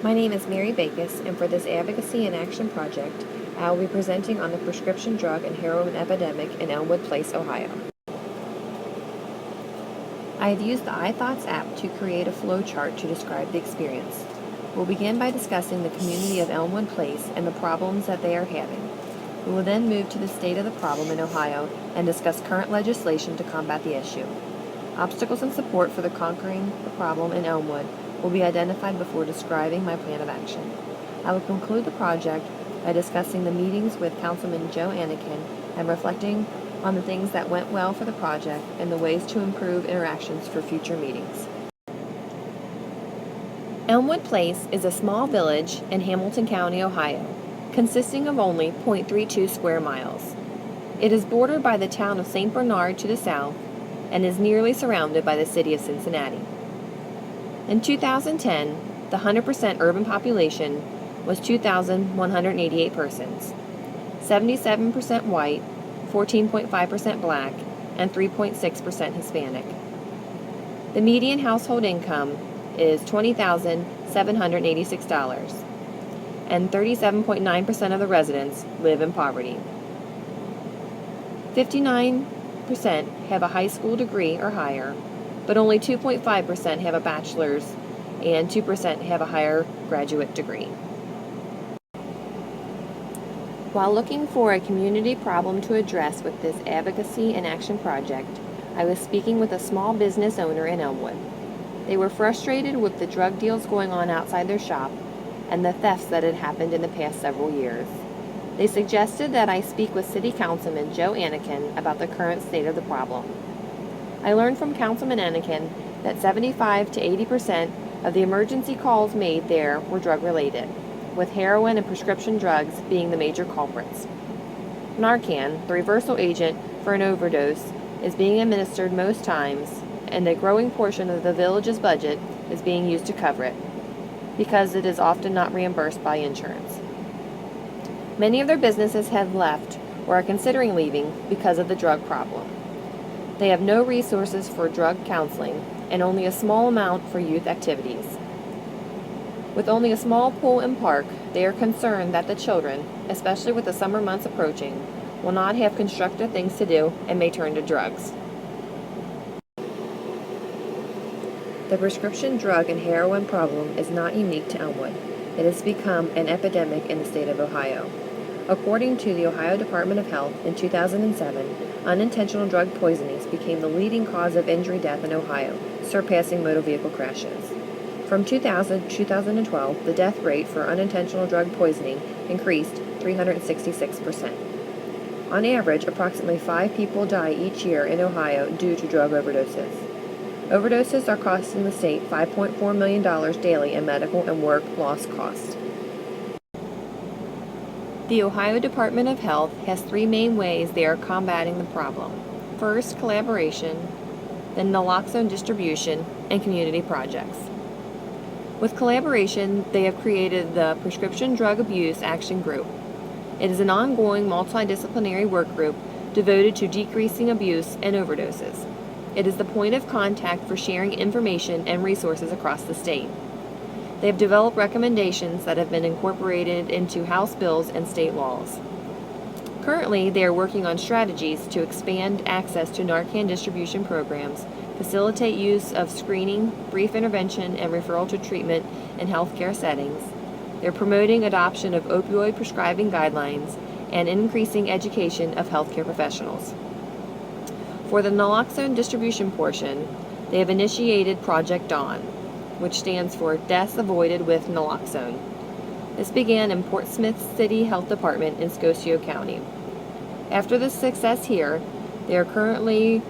My name is Mary Bacus, and for this Advocacy and Action project, I will be presenting on the prescription drug and heroin epidemic in Elmwood Place, Ohio. I have used the iThoughts app to create a flow chart to describe the experience. We'll begin by discussing the community of Elmwood Place and the problems that they are having. We will then move to the state of the problem in Ohio and discuss current legislation to combat the issue. Obstacles and support for the conquering the problem in Elmwood will be identified before describing my plan of action. I will conclude the project by discussing the meetings with Councilman Joe Anakin and reflecting on the things that went well for the project and the ways to improve interactions for future meetings. Elmwood Place is a small village in Hamilton County, Ohio, consisting of only 0.32 square miles. It is bordered by the town of St. Bernard to the south and is nearly surrounded by the city of Cincinnati. In 2010, the 100% urban population was 2,188 persons, 77% white, 14.5% black, and 3.6% Hispanic. The median household income is $20,786, and 37.9% of the residents live in poverty. 59% have a high school degree or higher, but only 2.5% have a bachelor's and 2% have a higher graduate degree. While looking for a community problem to address with this Advocacy and Action project, I was speaking with a small business owner in Elmwood. They were frustrated with the drug deals going on outside their shop and the thefts that had happened in the past several years. They suggested that I speak with City Councilman Joe Anakin about the current state of the problem. I learned from Councilman Anakin that 75 to 80% of the emergency calls made there were drug-related, with heroin and prescription drugs being the major culprits. Narcan, the reversal agent for an overdose, is being administered most times, and a growing portion of the village's budget is being used to cover it, because it is often not reimbursed by insurance. Many of their businesses have left or are considering leaving because of the drug problem. They have no resources for drug counseling and only a small amount for youth activities. With only a small pool and park, they are concerned that the children, especially with the summer months approaching, will not have constructive things to do and may turn to drugs. The prescription drug and heroin problem is not unique to Elmwood. It has become an epidemic in the state of Ohio. According to the Ohio Department of Health, in 2007, unintentional drug poisonings became the leading cause of injury death in Ohio, surpassing motor vehicle crashes. From 2000 to 2012, the death rate for unintentional drug poisoning increased 366%. On average, approximately 5 people die each year in Ohio due to drug overdoses. Overdoses are costing the state $5.4 million daily in medical and work loss costs. The Ohio Department of Health has 3 main ways they are combating the problem. First, collaboration, then naloxone distribution, and community projects. With collaboration, they have created the Prescription Drug Abuse Action Group. It is an ongoing multidisciplinary work group devoted to decreasing abuse and overdoses. It is the point of contact for sharing information and resources across the state. They have developed recommendations that have been incorporated into House bills and state laws. Currently, they are working on strategies to expand access to Narcan distribution programs, facilitate use of screening, brief intervention, and referral to treatment in healthcare settings. They're promoting adoption of opioid prescribing guidelines and increasing education of healthcare professionals. For the naloxone distribution portion, they have initiated Project Dawn, which stands for Deaths Avoided with Naloxone. This began in Portsmouth City Health Department in Scottsdale County. After the success here, they are currently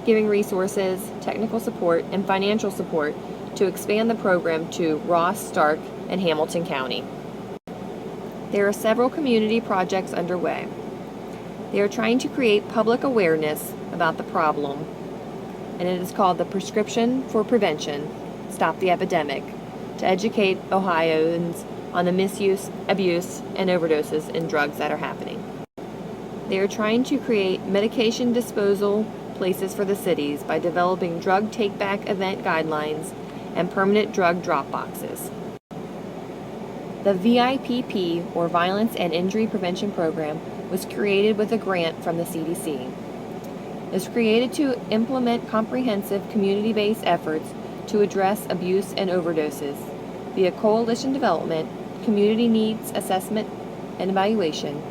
giving resources, technical support, and financial support to expand the program to Ross, Stark, and Hamilton County. There are several community projects underway. They are trying to create public awareness about the problem, and it is called the Prescription for Prevention, Stop the Epidemic, to educate Ohioans on the misuse, abuse, and overdoses in drugs that are happening. They are trying to create medication disposal places for the cities by developing drug take-back event guidelines and permanent drug drop boxes. The VIPP, or Violence and Injury Prevention Program, was created with a grant from the CDC. It was created to implement comprehensive community-based efforts to address abuse and overdoses via coalition development, community needs assessment and evaluation,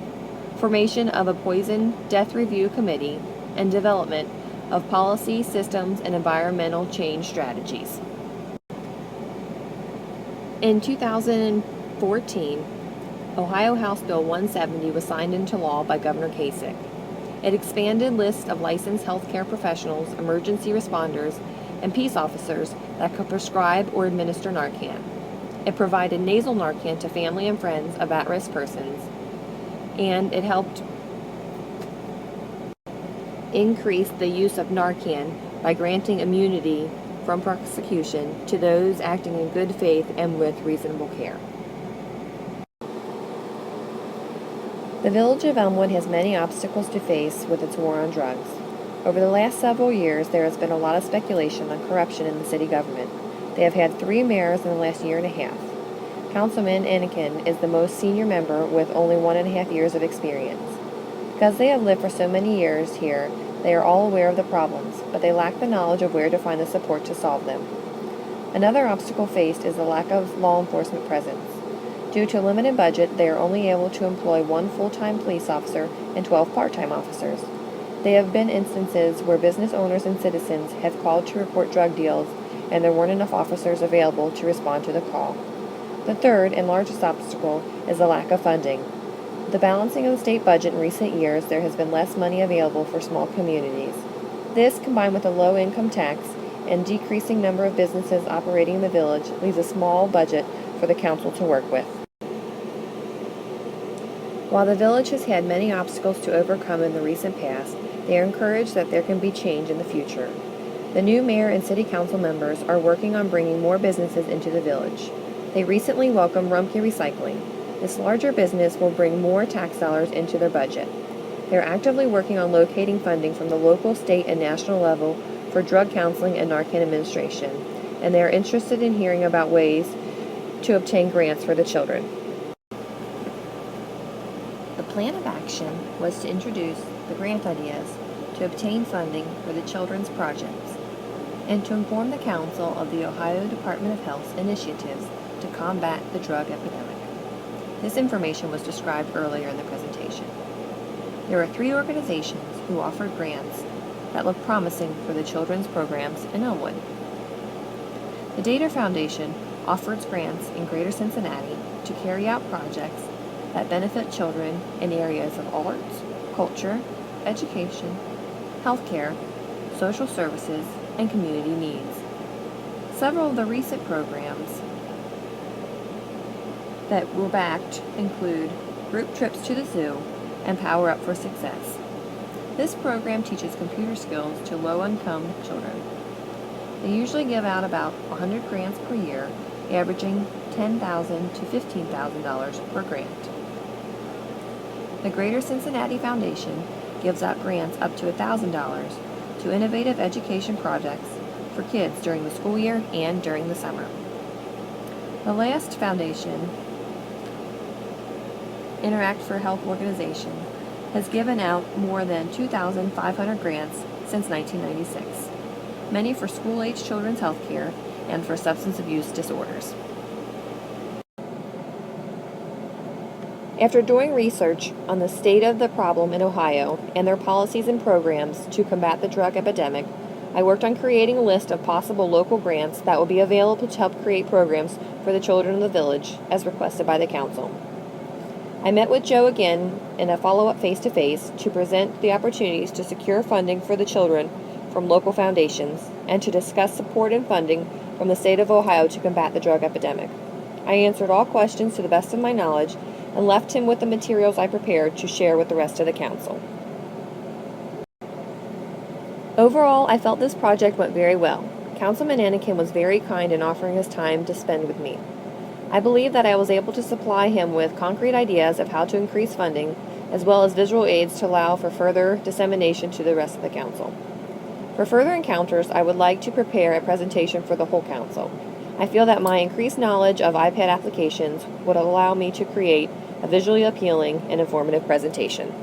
formation of a poison death review committee, and development of policy, systems, and environmental change strategies. In 2014, Ohio House Bill 170 was signed into law by Governor Kasich. It expanded lists of licensed healthcare professionals, emergency responders, and peace officers that could prescribe or administer Narcan. It provided nasal Narcan to family and friends of at-risk persons, and it helped increase the use of Narcan by granting immunity from prosecution to those acting in good faith and with reasonable care. The Village of Elmwood has many obstacles to face with its war on drugs. Over the last several years, there has been a lot of speculation on corruption in the city government. They have had 3 mayors in the last year and a half. Councilman Anakin is the most senior member with only 1.5 years of experience. Because they have lived for so many years here, they are all aware of the problems, but they lack the knowledge of where to find the support to solve them. Another obstacle faced is the lack of law enforcement presence. Due to a limited budget, they are only able to employ 1 full-time police officer and 12 part-time officers. There have been instances where business owners and citizens have called to report drug deals, and there weren't enough officers available to respond to the call. The third and largest obstacle is the lack of funding. With the balancing of the state budget in recent years, there has been less money available for small communities. This, combined with a low income tax and decreasing number of businesses operating in the village, leaves a small budget for the council to work with. While the village has had many obstacles to overcome in the recent past, they are encouraged that there can be change in the future. The new mayor and city council members are working on bringing more businesses into the village. They recently welcomed Rumpke Recycling. This larger business will bring more tax dollars into their budget. They are actively working on locating funding from the local, state, and national level for drug counseling and Narcan administration, and they are interested in hearing about ways to obtain grants for the children. The plan of action was to introduce the grant ideas to obtain funding for the children's projects and to inform the council of the Ohio Department of Health's initiatives to combat the drug epidemic. This information was described earlier in the presentation. There are 3 organizations who offered grants that look promising for the children's programs in Elmwood. The Data Foundation offers grants in Greater Cincinnati to carry out projects that benefit children in areas of arts, culture, education, healthcare, social services, and community needs. Several of the recent programs that were backed include group trips to the zoo and Power Up for Success. This program teaches computer skills to low-income children. They usually give out about 100 grants per year, averaging $10,000 to $15,000 per grant. The Greater Cincinnati Foundation gives out grants up to $1,000 to innovative education projects for kids during the school year and during the summer. The last foundation, Interact for Health organization, has given out more than 2,500 grants since 1996, many for school-age children's health care and for substance abuse disorders. After doing research on the state of the problem in Ohio and their policies and programs to combat the drug epidemic, I worked on creating a list of possible local grants that will be available to help create programs for the children of the village, as requested by the council. I met with Joe again in a follow-up face-to-face to present the opportunities to secure funding for the children from local foundations and to discuss support and funding from the state of Ohio to combat the drug epidemic. I answered all questions to the best of my knowledge and left him with the materials I prepared to share with the rest of the council. Overall, I felt this project went very well. Councilman Anakin was very kind in offering his time to spend with me. I believe that I was able to supply him with concrete ideas of how to increase funding, as well as visual aids to allow for further dissemination to the rest of the council. For further encounters, I would like to prepare a presentation for the whole council. I feel that my increased knowledge of iPad applications would allow me to create a visually appealing and informative presentation.